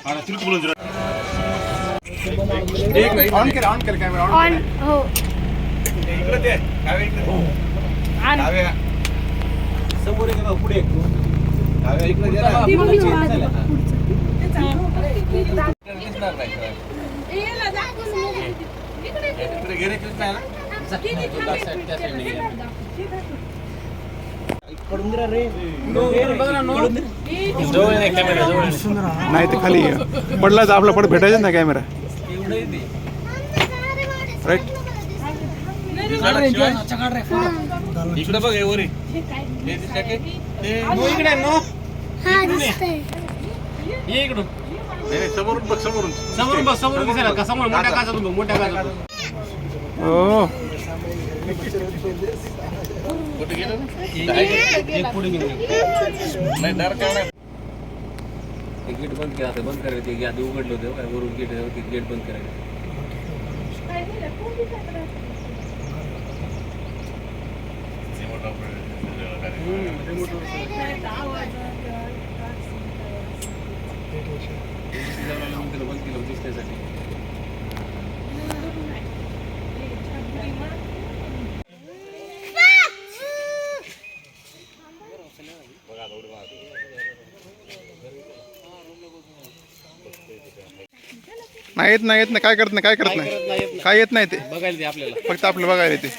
on कर camera on हो इकडे ते काव्या इकडे समोर एक ना पुढे काव्या इकडे दे ना ती बघ दिसणार नाही एला दाखव इकडे गेले की नाही ना त्या साईडने पडून रे बघ ना नो जवळ नाही कॅमेरा जवळ नाही ते खाली पडला तर आपला पड भेटायचं ना कॅमेरा राईट इकडे बघ वरी इकडे नो ये इकडून समोरून बघ समोरून बघ समोरून दिसेल का समोर मोठ्या काचातून बघ मोठ्या काचातून हो कुठे गेलो एक पुढे गेलो नाही डर काय नाही गेट बंद केला बंद करायचं ते आधी उघडलं होतं काय वरून गेट बंद करायचं बंद केलं दिसण्यासाठी नाही येत नाही काय करत नाही काय येत नाही ते बघायला ते आपल्याला फक्त आपलं बघायला ते